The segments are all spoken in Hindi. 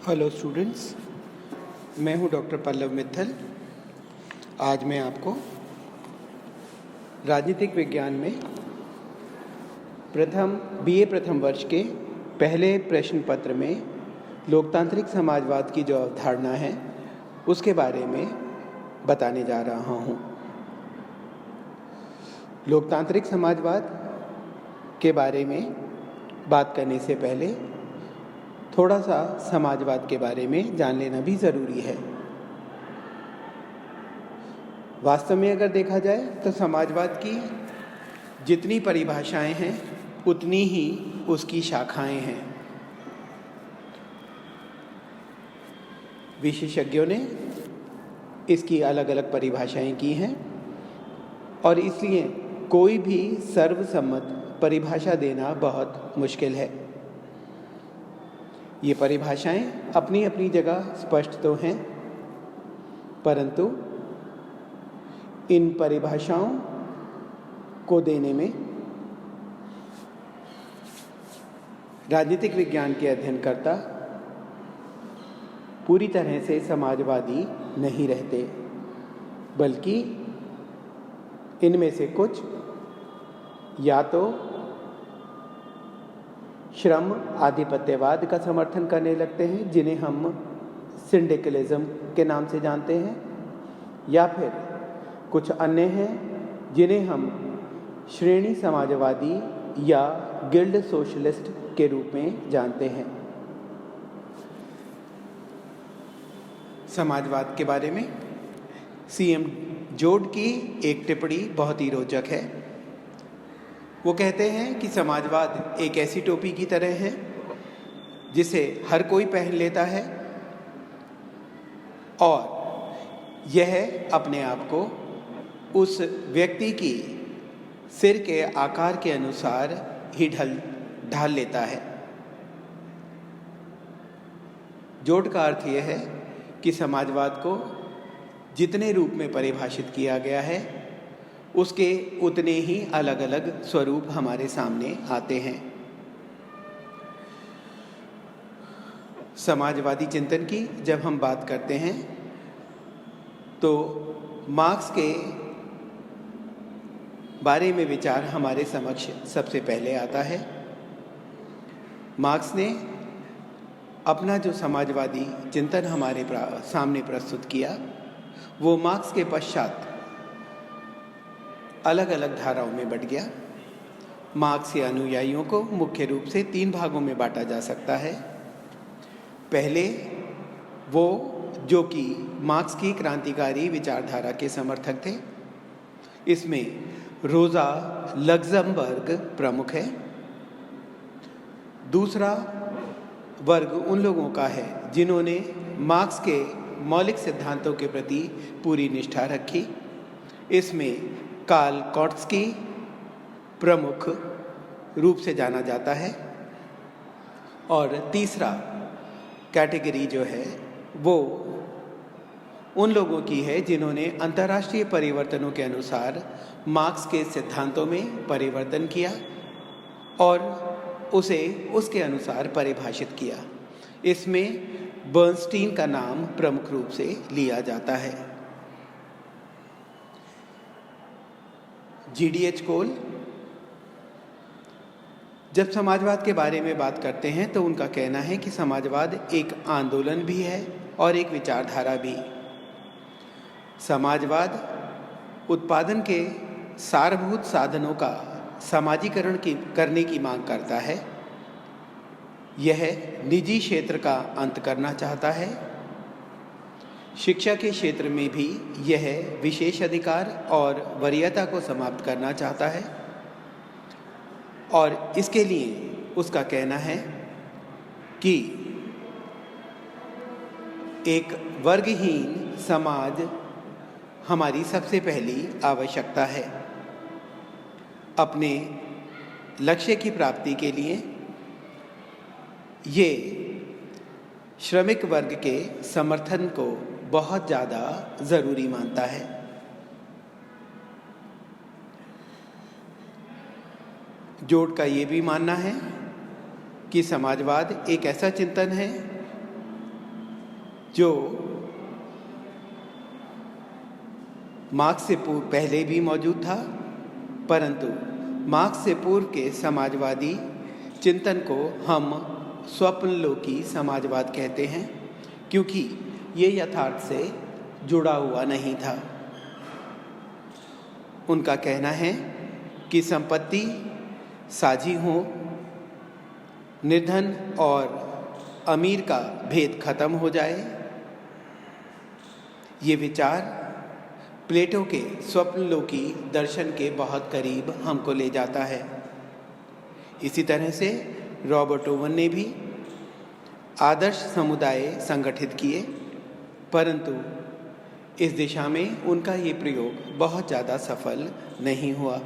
हेलो स्टूडेंट्स, मैं हूं डॉक्टर पल्लव मित्तल। आज मैं आपको राजनीतिक विज्ञान में बीए प्रथम वर्ष के पहले प्रश्न पत्र में लोकतांत्रिक समाजवाद की जो अवधारणा है उसके बारे में बताने जा रहा हूं। लोकतांत्रिक समाजवाद के बारे में बात करने से पहले थोड़ा सा समाजवाद के बारे में जान लेना भी ज़रूरी है। वास्तव में अगर देखा जाए तो समाजवाद की जितनी परिभाषाएं हैं उतनी ही उसकी शाखाएं हैं। विशेषज्ञों ने इसकी अलग अलग परिभाषाएं की हैं और इसलिए कोई भी सर्वसम्मत परिभाषा देना बहुत मुश्किल है। ये परिभाषाएं अपनी अपनी जगह स्पष्ट तो हैं, परंतु इन परिभाषाओं को देने में राजनीतिक विज्ञान के अध्ययनकर्ता पूरी तरह से समाजवादी नहीं रहते, बल्कि इनमें से कुछ या तो श्रम आधिपत्यवाद का समर्थन करने लगते हैं, जिन्हें हम सिंडिकलिज्म के नाम से जानते हैं, या फिर कुछ अन्य हैं जिन्हें हम श्रेणी समाजवादी या गिल्ड सोशलिस्ट के रूप में जानते हैं। समाजवाद के बारे में सीएम जोड की एक टिप्पणी बहुत ही रोचक है। वो कहते हैं कि समाजवाद एक ऐसी टोपी की तरह है जिसे हर कोई पहन लेता है और यह अपने आप को उस व्यक्ति की सिर के आकार के अनुसार ही ढाल लेता है। जोड का अर्थ यह है कि समाजवाद को जितने रूप में परिभाषित किया गया है उसके उतने ही अलग अलग स्वरूप हमारे सामने आते हैं। समाजवादी चिंतन की जब हम बात करते हैं तो मार्क्स के बारे में विचार हमारे समक्ष सबसे पहले आता है। मार्क्स ने अपना जो समाजवादी चिंतन हमारे सामने प्रस्तुत किया वो मार्क्स के पश्चात अलग अलग धाराओं में बंट गया। मार्क्स के अनुयायियों को मुख्य रूप से 3 भागों में बांटा जा सकता है। पहले वो जो कि मार्क्स की क्रांतिकारी विचारधारा के समर्थक थे, इसमें रोजा लग्जमबर्ग प्रमुख है। दूसरा वर्ग उन लोगों का है जिन्होंने मार्क्स के मौलिक सिद्धांतों के प्रति पूरी निष्ठा रखी। इसमें कार्ल कौट्स्की प्रमुख रूप से जाना जाता है। और तीसरा कैटेगरी जो है वो उन लोगों की है जिन्होंने अंतर्राष्ट्रीय परिवर्तनों के अनुसार मार्क्स के सिद्धांतों में परिवर्तन किया और उसे उसके अनुसार परिभाषित किया। इसमें बर्नस्टीन का नाम प्रमुख रूप से लिया जाता है। GDH कोल जब समाजवाद के बारे में बात करते हैं तो उनका कहना है कि समाजवाद एक आंदोलन भी है और एक विचारधारा भी। समाजवाद उत्पादन के सारभूत साधनों का समाजीकरण करने की मांग करता है। यह निजी क्षेत्र का अंत करना चाहता है। शिक्षा के क्षेत्र में भी यह विशेष अधिकार और वरीयता को समाप्त करना चाहता है और इसके लिए उसका कहना है कि एक वर्गहीन समाज हमारी सबसे पहली आवश्यकता है। अपने लक्ष्य की प्राप्ति के लिए ये श्रमिक वर्ग के समर्थन को बहुत ज़्यादा ज़रूरी मानता है। जोड का ये भी मानना है कि समाजवाद एक ऐसा चिंतन है जो मार्क्स से पहले भी मौजूद था, परंतु मार्क्स से पूर्व के समाजवादी चिंतन को हम स्वप्नलोकी समाजवाद कहते हैं, क्योंकि ये यथार्थ से जुड़ा हुआ नहीं था। उनका कहना है कि संपत्ति साझी हो, निर्धन और अमीर का भेद खत्म हो जाए। ये विचार प्लेटो के स्वप्नलोकी दर्शन के बहुत करीब हमको ले जाता है। इसी तरह से रॉबर्ट ओवन ने भी आदर्श समुदाय संगठित किए, परंतु इस दिशा में उनका ये प्रयोग बहुत ज़्यादा सफल नहीं हुआ।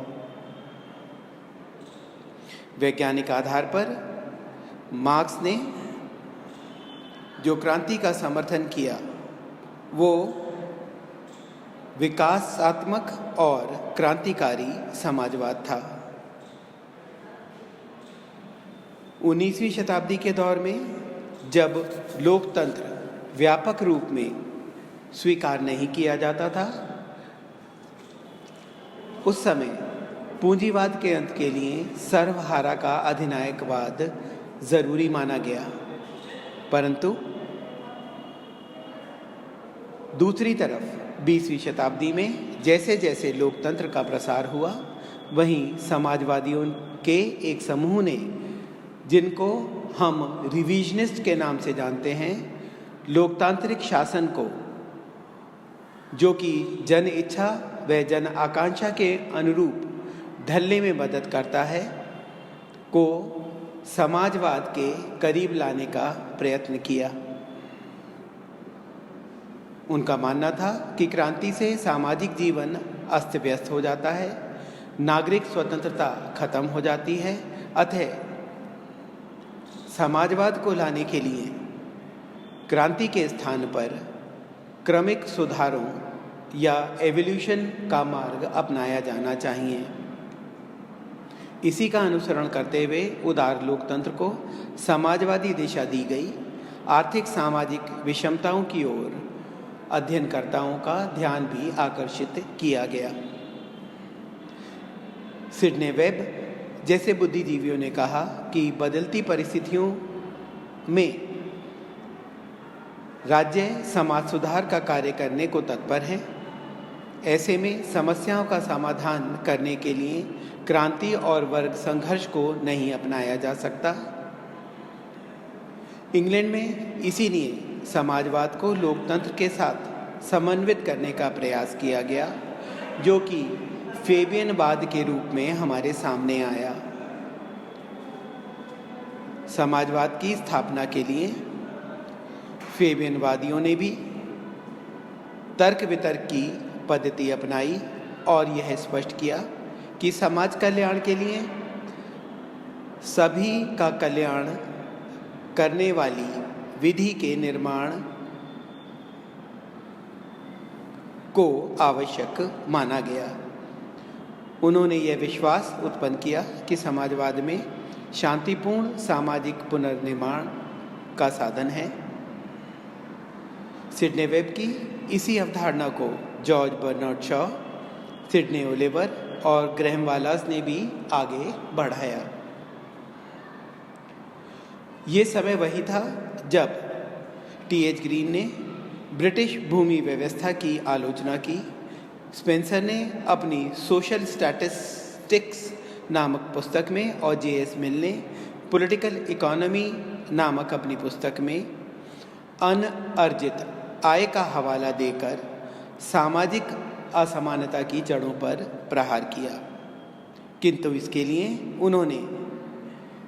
वैज्ञानिक आधार पर मार्क्स ने जो क्रांति का समर्थन किया वो विकासात्मक और क्रांतिकारी समाजवाद था। 19वीं शताब्दी के दौर में जब लोकतंत्र व्यापक रूप में स्वीकार नहीं किया जाता था, उस समय पूंजीवाद के अंत के लिए सर्वहारा का अधिनायकवाद जरूरी माना गया। परंतु दूसरी तरफ 20वीं शताब्दी में जैसे जैसे लोकतंत्र का प्रसार हुआ, वहीं समाजवादियों के एक समूह ने, जिनको हम रिविजनिस्ट के नाम से जानते हैं, लोकतांत्रिक शासन को, जो कि जन इच्छा व जन आकांक्षा के अनुरूप ढलने में मदद करता है, को समाजवाद के करीब लाने का प्रयत्न किया। उनका मानना था कि क्रांति से सामाजिक जीवन अस्त व्यस्त हो जाता है, नागरिक स्वतंत्रता खत्म हो जाती है। अतः समाजवाद को लाने के लिए क्रांति के स्थान पर क्रमिक सुधारों या एवोल्यूशन का मार्ग अपनाया जाना चाहिए। इसी का अनुसरण करते हुए उदार लोकतंत्र को समाजवादी दिशा दी गई। आर्थिक सामाजिक विषमताओं की ओर अध्ययनकर्ताओं का ध्यान भी आकर्षित किया गया। सिडने वेब जैसे बुद्धिजीवियों ने कहा कि बदलती परिस्थितियों में राज्य समाज सुधार का कार्य करने को तत्पर है। ऐसे में समस्याओं का समाधान करने के लिए क्रांति और वर्ग संघर्ष को नहीं अपनाया जा सकता। इंग्लैंड में इसीलिए समाजवाद को लोकतंत्र के साथ समन्वित करने का प्रयास किया गया, जो कि फेबियनवाद के रूप में हमारे सामने आया। समाजवाद की स्थापना के लिए फेबियनवादियों ने भी तर्क वितर्क की पद्धति अपनाई और यह स्पष्ट किया कि समाज कल्याण के लिए सभी का कल्याण करने वाली विधि के निर्माण को आवश्यक माना गया। उन्होंने यह विश्वास उत्पन्न किया कि समाजवाद में शांतिपूर्ण सामाजिक पुनर्निर्माण का साधन है। सिडने वेब की इसी अवधारणा को जॉर्ज बर्नार्ड शॉ, सिडने ओलिवर और ग्रैहम वालास ने भी आगे बढ़ाया। ये समय वही था जब टी.एच. ग्रीन ने ब्रिटिश भूमि व्यवस्था की आलोचना की। स्पेंसर ने अपनी सोशल स्टैटिस्टिक्स नामक पुस्तक में और जे.एस. मिल ने पॉलिटिकल इकोनॉमी नामक अपनी पुस्तक में अनअर्जित आय का हवाला देकर सामाजिक असमानता की जड़ों पर प्रहार किया, किंतु इसके लिए उन्होंने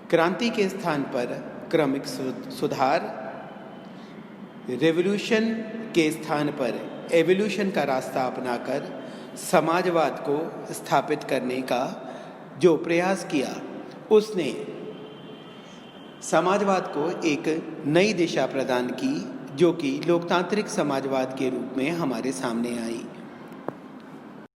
क्रांति के स्थान पर क्रमिक सुधार, रेवोल्यूशन के स्थान पर एवोल्यूशन का रास्ता अपनाकर समाजवाद को स्थापित करने का जो प्रयास किया, उसने समाजवाद को एक नई दिशा प्रदान की, जो कि लोकतांत्रिक समाजवाद के रूप में हमारे सामने आई।